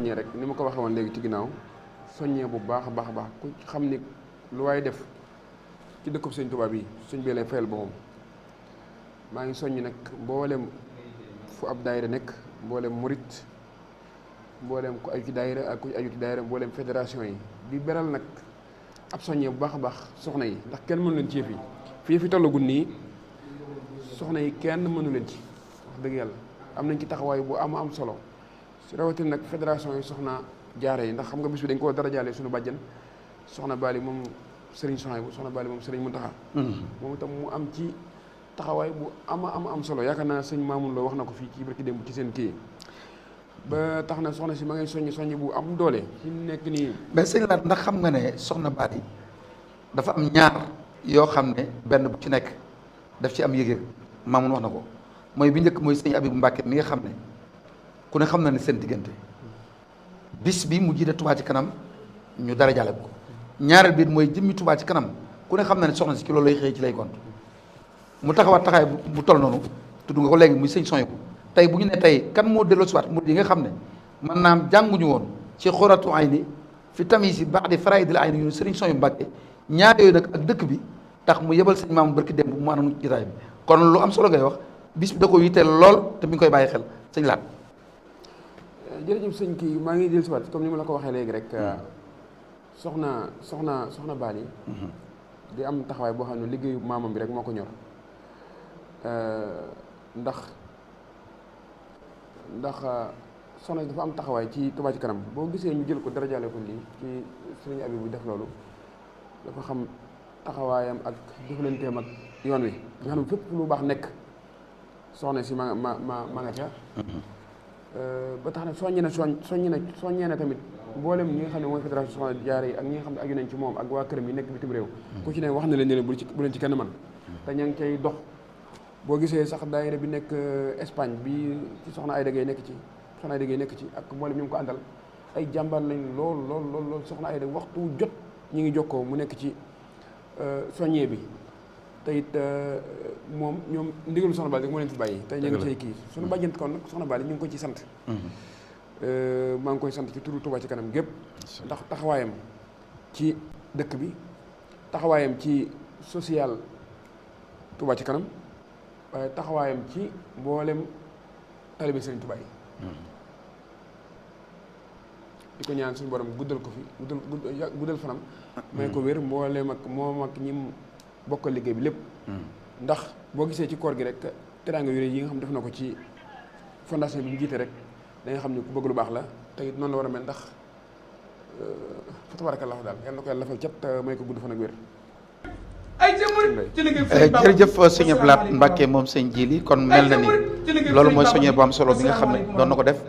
soññee rek ni ma ko waxee woon léegi ci ginnaaw soññee bu baax a baax a baax ku xam ni lu waaye def ci dëkkub sëñ Tuubaa bi sëñ bi lay fayal boppam maa ngi soññ nag mboolem fu ab daayira nekk mboolem murit mboolem ku aju ci daayira ak ku aju ci daayira mboolem fédération yi di beral nag ab soññee bu baax a baax soxna yi ndax kenn mënu leen ci yëf yi fii fi tollagul nii soxna yi kenn mënu leen ci wax dëgg yàlla am nañ ci taxawaay bu am solo rawatina nag fédération yi soxna jaare yi ndax xam nga bis bi dañ koo dara jaale suñu bàjjen soxna Bali moom Serigne Souhaïbou soxna Bali moom Serigne Mountakha moom itam mu am ci taxawaay bu am solo yaakaar naa sëñ Mamoun Lo wax na ko fii ci barki démb ci seen kii ba tax na soxna si ma ngay soññ bu am doole fi nekk nii. mais sëñ Laat ndax xam nga ne soxna Bali dafa am ñaar yoo xam ne benn bu ci nekk daf ci am yëg-yëg Mamoun wax na ko mooy bi njëkk mooy sëñ Abibu Mbàkke mi nga xam ne ku ne xam na ne seen diggante bis bi mu jiite Touba ci kanam ñu dara jàlle ko ñaareel bi mooy jëmmi Touba ci kanam ku ne xam na ne soxna si ci loolu lay xëy ci lay gont mu taxawaat taxawaay bu toll noonu tudd nga ko léegi muy sëñ Souhaïbou tey bu ñu ne tey kan moo delloo si waat mu yi nga xam ne man naam jànguñu woon ci xuratu ayni fi tamis yi baax di faraidil ayni yu sëriñ Souhaïbou Mbàkke ñaar yooyu nag ak dëkk bi tax mu yebal sëñ Maam barki démb mu àndoon jotaay bi kon lu am solo ngay wax bis bi da ko yitteel lool te mi ngi koy bàyyi xel sëñ Laat. jërëjëf sëñ kii maa ngi dellu si waat comme ni ma la ko waxee léegi rek soxna Bali di am taxawaay boo xam ne liggéeyu maamam bi rek moo ko ñor ndax soxna dafa am taxawaay ci Touba ci kanam boo gisee ñu jël ko dara jàlle ko lii ci sëriñ Abibu def loolu dafa xam taxawaayam ak jëflanteem ak yoon wi nga xam ne fépp lu baax nekk soxna si ma nga ca ba tax na soññee na tamit mboolem ñi nga xam ne mooy fédération soxna jaare yi ak ñi nga xam ne aju nañ ci moom ak waa këram yi nekk bitim réew ku ci ne wax na leen ne bu leen ci kenn man te ña ngi cay dox boo gisee sax daayira bi nekk Espagne bi ci soxna Ayda Gaye nekk ci ak mboolem ñu ngi ko àndal ay jàmbaar lañ lool soxna Ayda waxtu jot ñi ngi jokkoo mu nekk ci soññee bi te it moom ñoom ndigalu soxna Bali rek moo leen fi bàyyi tey ñu ngi cay kii suñu bàjjent kon nag soxna Bali ñu ngi ko ci sant maa ngi koy sant ci turu Touba ci kanam gépp ndax taxawaayam ci dëkk bi taxawaayam ci social Touba ci kanam waaye taxawaayam ci mboolem taalibe Sëriñ Touba yi di ko ñaan suñu borom guddal ko fi guddal fanam may ko wér mboolem ak moom ak ñim bokkal liggéey bi lépp ndax boo gisee ci koor gi rek teraanga yu rëy yi nga xam def na ko ci fondation bi mu jiite rek da nga xam ne ku bëgg lu baax la te it noonu la war a mel ndax fa tabarakallahu daal yal na ko yàlla lafal cat may ko gudd fan ak wér. jërëjëf sëñ Abdou Lahad Mbacke moom sëñ Jili kon mel na ni loolu mooy soññee bu am solo bi nga xam ne doon na ko def